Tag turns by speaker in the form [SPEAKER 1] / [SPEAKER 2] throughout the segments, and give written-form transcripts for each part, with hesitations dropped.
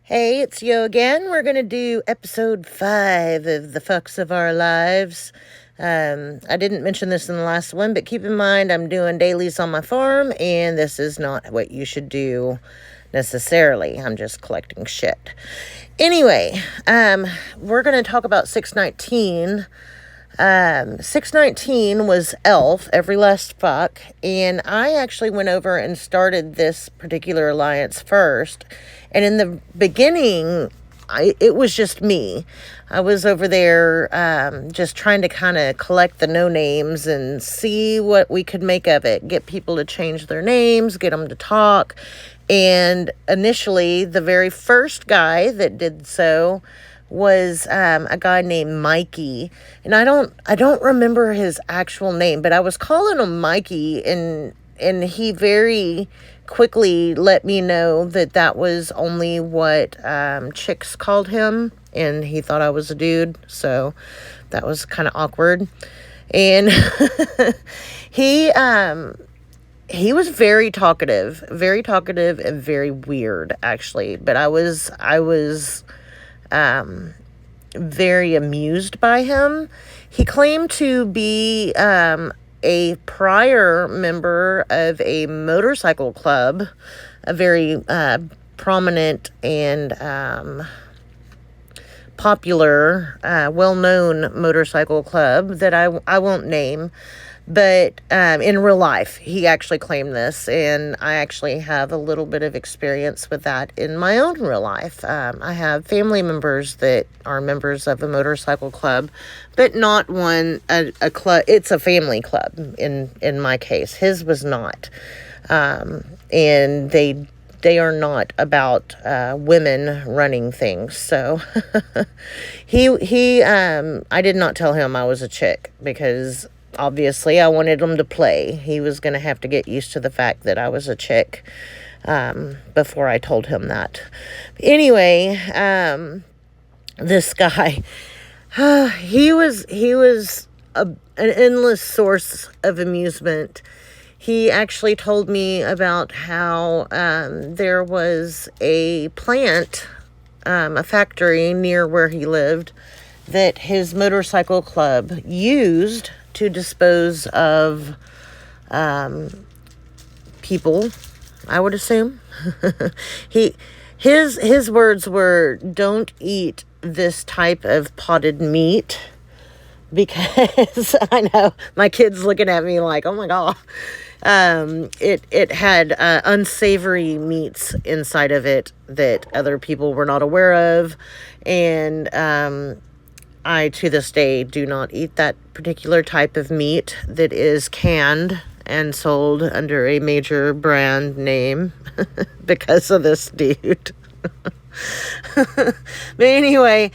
[SPEAKER 1] Hey, it's Yo again. We're going to do episode 5 of the fucks of our lives. I didn't mention this in the last one, but keep in mind I'm doing dailies on my farm, and this is not what you should do necessarily. I'm just collecting shit. Anyway, we're going to talk about 619. 619 was Elf, Every Last FUK, and I actually went over and started this particular alliance first. And in the beginning, it was just me. I was over there just trying to kind of collect the no names and see what we could make of it. Get people to change their names, get them to talk. And initially, the very first guy that did so was a guy named Mikey, and I don't remember his actual name, but I was calling him Mikey, and he very quickly let me know that was only what chicks called him, and he thought I was a dude, so that was kind of awkward. And he was very talkative and very weird, actually, but I was very amused by him. He claimed to be a prior member of a motorcycle club, a very prominent and popular, well-known motorcycle club that I won't name. But in real life, he actually claimed this, and I actually have a little bit of experience with that in my own real life. I have family members that are members of a motorcycle club, but not a club. It's a family club in my case. His was not, and they are not about women running things. So I did not tell him I was a chick, because obviously I wanted him to play. He was going to have to get used to the fact that I was a chick before I told him that. Anyway, this guy, he was an endless source of amusement. He actually told me about how there was a plant, a factory near where he lived, that his motorcycle club used to dispose of people, I would assume. His words were, "Don't eat this type of potted meat," because I know my kid's looking at me like, oh my God. It had unsavory meats inside of it that other people were not aware of, and I, to this day, do not eat that particular type of meat that is canned and sold under a major brand name because of this dude. But anyway,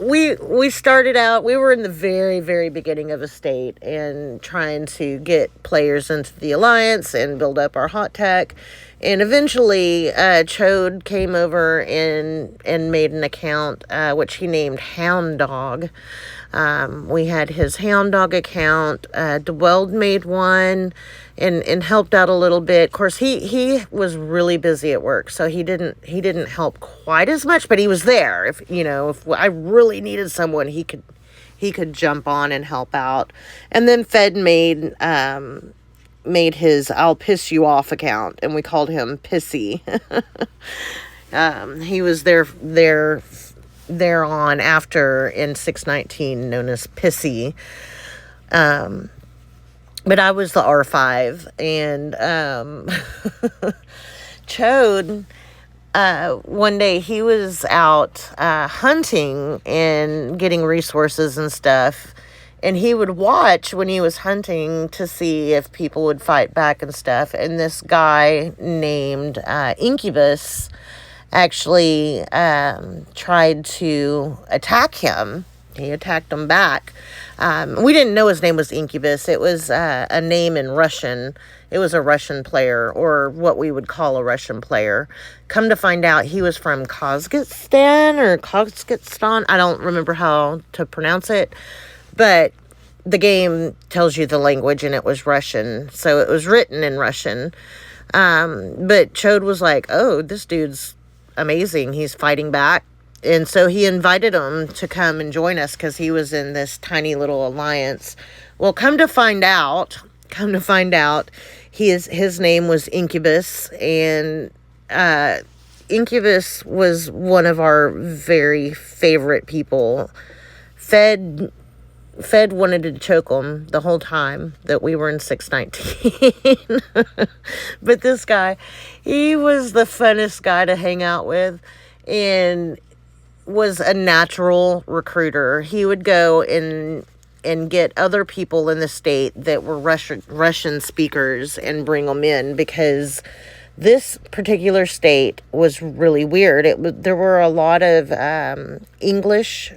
[SPEAKER 1] we started out, we were in the very, very beginning of a state and trying to get players into the alliance and build up our hot tech. And eventually, Chode came over and made an account, which he named Hound Dog. We had his Hound Dog account. DeWeld made one and helped out a little bit. Of course, he was really busy at work, so he didn't help quite as much, but he was there. If I really needed someone, he could jump on and help out. And then Fed made his "I'll piss you off" account, and we called him Pissy. He was there on after in 619, known as Pissy. But I was the R5, and Chode, one day he was out hunting and getting resources and stuff, and he would watch when he was hunting to see if people would fight back and stuff. And this guy named Incubus actually tried to attack him. He attacked him back. We didn't know his name was Incubus. It was a name in Russian. It was a Russian player, or what we would call a Russian player. Come to find out, he was from Kazakhstan. I don't remember how to pronounce it. But the game tells you the language, and it was Russian. So it was written in Russian. But Chode was like, oh, this dude's amazing. He's fighting back. And so he invited him to come and join us because he was in this tiny little alliance. Well, come to find out, his name was Incubus, and Incubus was one of our very favorite people. Fed wanted to choke him the whole time that we were in 619. But this guy, he was the funnest guy to hang out with, and was a natural recruiter. He would go and get other people in the state that were Russian speakers and bring them in, because this particular state was really weird. There were a lot of English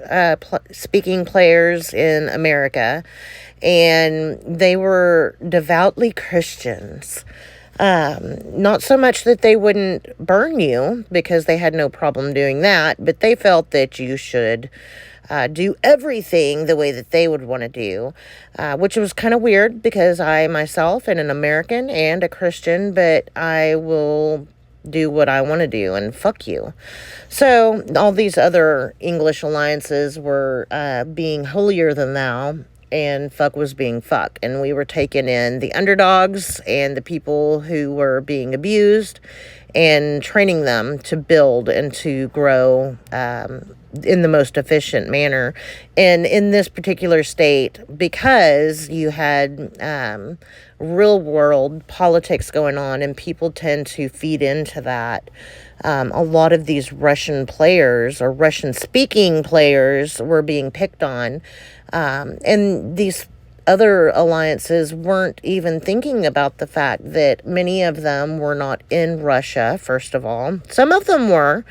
[SPEAKER 1] speaking players in America, and they were devoutly Christians. Not so much that they wouldn't burn you, because they had no problem doing that, but they felt that you should do everything the way that they would want to do, which was kind of weird, because I myself am an American and a Christian, but I will do what I want to do, and fuck you. So all these other English alliances were being holier than thou, and fuck was being fuck. And we were taking in the underdogs and the people who were being abused, and training them to build and to grow in the most efficient manner. And in this particular state, because you had real world politics going on, and people tend to feed into that, a lot of these Russian players, or Russian speaking players, were being picked on. And these other alliances weren't even thinking about the fact that many of them were not in Russia, first of all. Some of them were,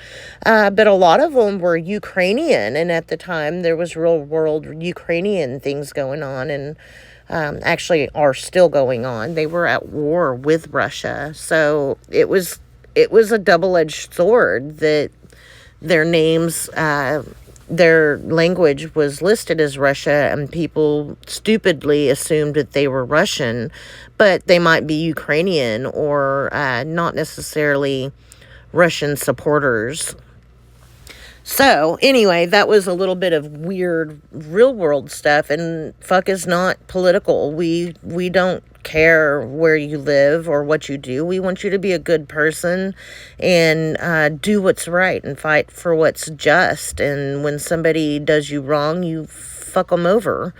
[SPEAKER 1] but a lot of them were Ukrainian. And at the time, there was real world Ukrainian things going on, and actually are still going on. They were at war with Russia. So it was a double-edged sword that their names, their language was listed as Russia, and people stupidly assumed that they were Russian, but they might be Ukrainian, or not necessarily Russian supporters. So anyway, that was a little bit of weird real world stuff, and fuck is not political. We don't care where you live or what you do. We want you to be a good person and do what's right and fight for what's just. And when somebody does you wrong, you fuck them over,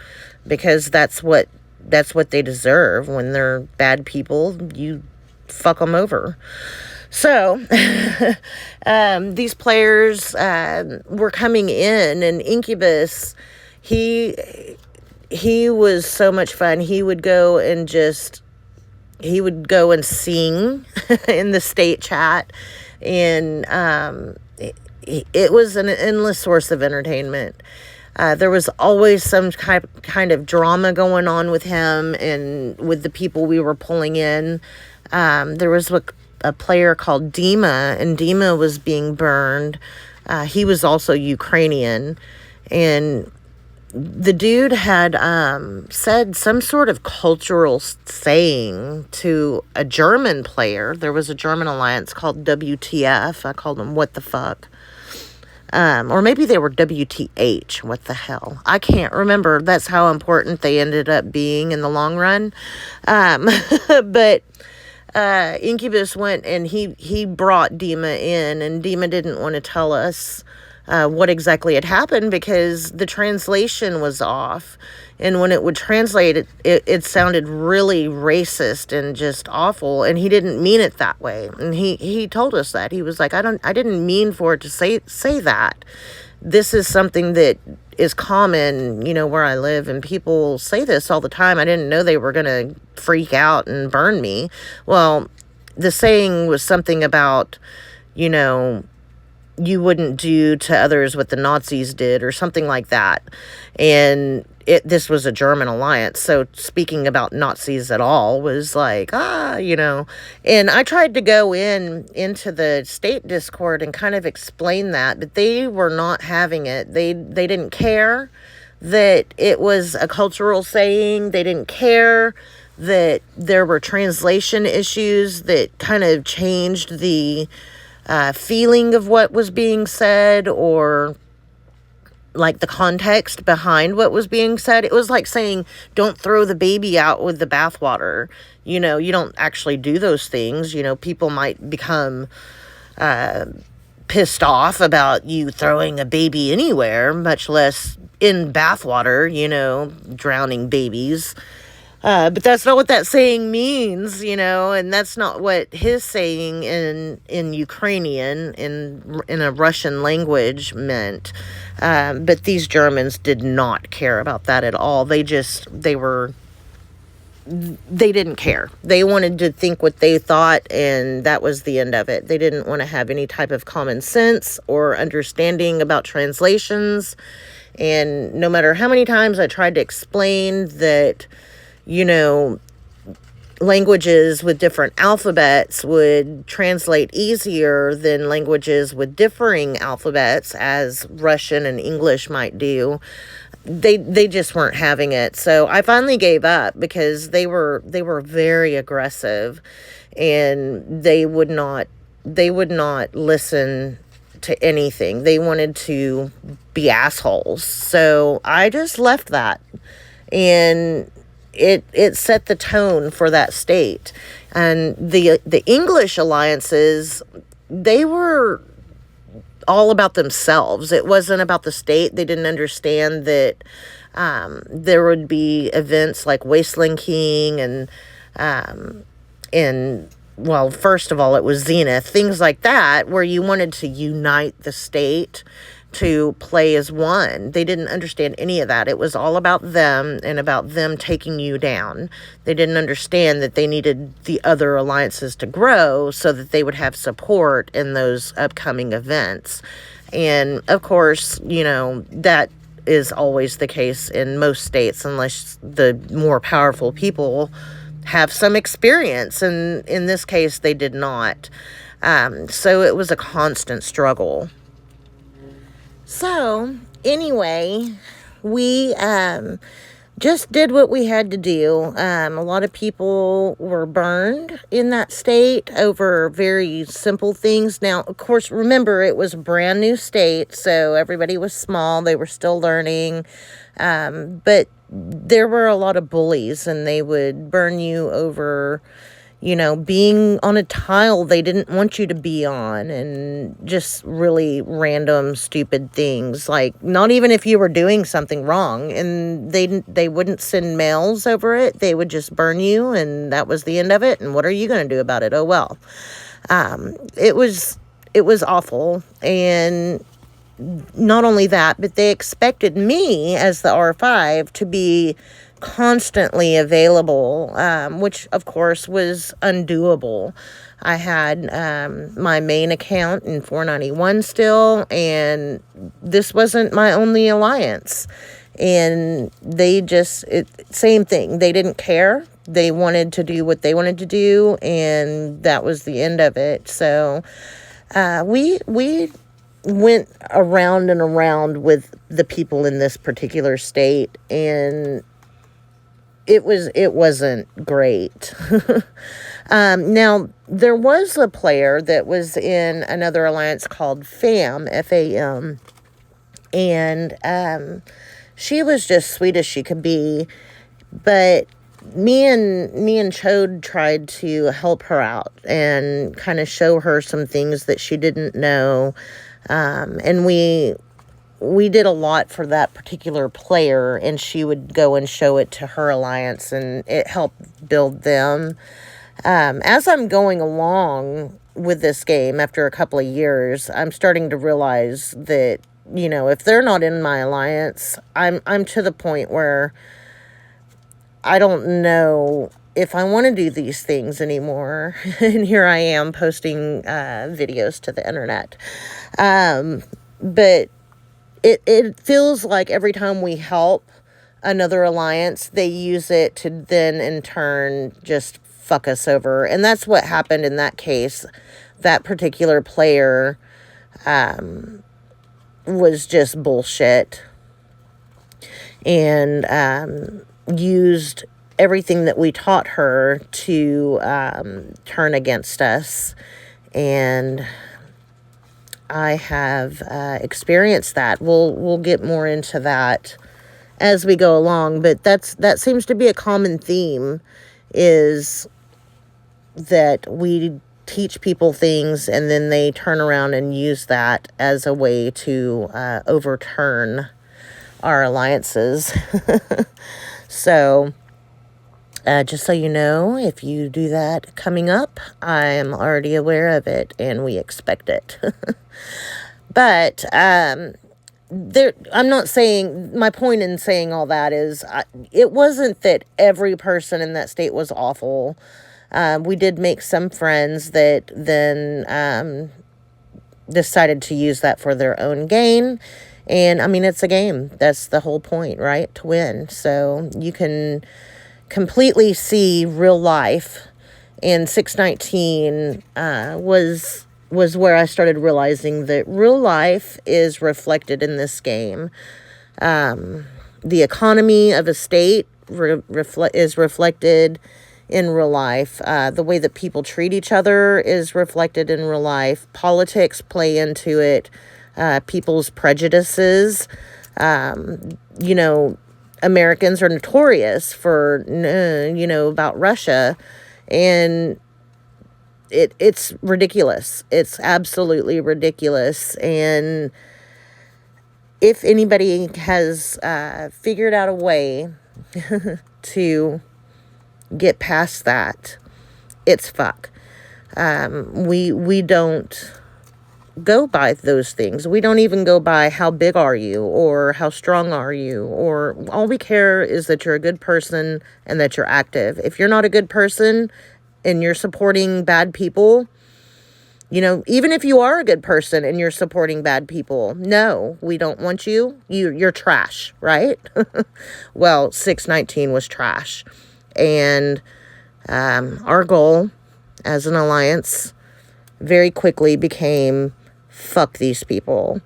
[SPEAKER 1] because that's what they deserve. When they're bad people, you fuck them over. So these players were coming in, and Incubus, he was so much fun. He would go and sing in the state chat, and it was an endless source of entertainment. There was always some kind of drama going on with him and with the people we were pulling in. There was a player called Dima, and Dima was being burned. He was also Ukrainian, and the dude had said some sort of cultural saying to a German player. There was a German alliance called WTF. I called them what the fuck. Or maybe they were WTH. What the hell? I can't remember. That's how important they ended up being in the long run. But Incubus went and he brought Dima in, and Dima didn't want to tell us what exactly had happened, because the translation was off, and when it would translate, it sounded really racist and just awful, and he didn't mean it that way. And he told us that. He was like, I didn't mean for it to say that. This is something that is common, where I live, and people say this all the time. I didn't know they were going to freak out and burn me. Well, the saying was something about, you wouldn't do to others what the Nazis did, or something like that. And this was a German alliance, so speaking about Nazis at all was like, And I tried to go into the state Discord and kind of explain that, but they were not having it. They didn't care that it was a cultural saying. They didn't care that there were translation issues that kind of changed the feeling of what was being said, or like the context behind what was being said. It was like saying, don't throw the baby out with the bathwater. You know, you don't actually do those things. You know, people might become pissed off about you throwing a baby anywhere, much less in bathwater, you know, drowning babies. But that's not what that saying means, you know, and that's not what his saying in Ukrainian, in a Russian language meant. But these Germans did not care about that at all. They didn't care. They wanted to think what they thought, and that was the end of it. They didn't want to have any type of common sense or understanding about translations. And no matter how many times I tried to explain that, you know, languages with different alphabets would translate easier than languages with differing alphabets, as Russian and English might do, they just weren't having it. So I finally gave up, because they were very aggressive, and they would not listen to anything. They wanted to be assholes. So I just left that, and it set the tone for that state. And the English alliances, they were all about themselves. It wasn't about the state. They didn't understand that there would be events like Wasteland King and well, first of all, it was Zenith, things like that, where you wanted to unite the state to play as one. They didn't understand any of that. It was all about them and about them taking you down. They didn't understand that they needed the other alliances to grow so that they would have support in those upcoming events. And of course, you know, that is always the case in most states, unless the more powerful people have some experience. And in this case, they did not. So it was a constant struggle. So, anyway, we just did what we had to do. A lot of people were burned in that state over very simple things. Now, of course, remember, it was a brand new state, so everybody was small. They were still learning. But there were a lot of bullies, and they would burn you over, you know, being on a tile they didn't want you to be on, and just really random, stupid things. Like, not even if you were doing something wrong, and they wouldn't send mails over it. They would just burn you, and that was the end of it. And what are you going to do about it? Oh, well. It was awful. And not only that, but they expected me as the R5 to be constantly available, which of course was undoable. I had my main account in 491 still, and this wasn't my only alliance. And they just, same thing. They didn't care. They wanted to do what they wanted to do, and that was the end of it. So we went around and around with the people in this particular state, and it wasn't great. Now, there was a player that was in another alliance called FAM, F-A-M, and she was just sweet as she could be, but me and Chode tried to help her out and kind of show her some things that she didn't know. And we did a lot for that particular player, and she would go and show it to her alliance, and it helped build them. As I'm going along with this game after a couple of years, I'm starting to realize that, you know, if they're not in my alliance, I'm to the point where I don't know if I want to do these things anymore. And here I am posting videos to the internet. But it feels like every time we help another alliance, they use it to then in turn just fuck us over. And that's what happened in that case. That particular player was just bullshit, and used everything that we taught her to turn against us. And I have experienced that. We'll get more into that as we go along, but that seems to be a common theme, is that we teach people things and then they turn around and use that as a way to overturn our alliances. So just so you know, if you do that coming up, I am already aware of it and we expect it. But I'm not saying, my point in saying all that is, it wasn't that every person in that state was awful. We did make some friends that then decided to use that for their own gain. And I mean, it's a game. That's the whole point, right? To win. So you can completely see real life. And 619 was where I started realizing that real life is reflected in this game. The economy of a state is reflected in real life. The way that people treat each other is reflected in real life. Politics play into it. People's prejudices. Americans are notorious for, about Russia. And it's ridiculous. It's absolutely ridiculous. And if anybody has figured out a way to get past that, it's FUK. We don't go by those things. We don't even go by how big are you or how strong are you, or all we care is that you're a good person and that you're active. If you're not a good person and you're supporting bad people, even if you are a good person and you're supporting bad people, no, we don't want you. You're trash, right? Well, 619 was trash. And our goal as an alliance very quickly became FUK these people.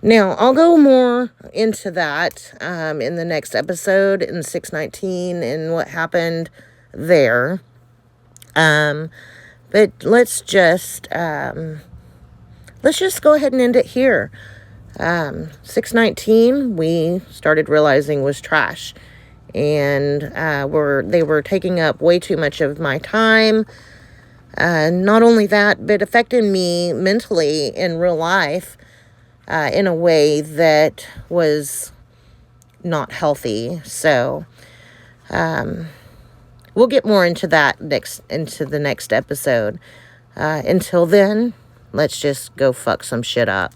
[SPEAKER 1] Now, I'll go more into that in the next episode in 619 and what happened there. But let's just go ahead and end it here. 619, we started realizing was trash. And they were taking up way too much of my time. Not only that, but affecting me mentally in real life in a way that was not healthy. So we'll get more into that into the next episode. Until then, let's just go fuck some shit up.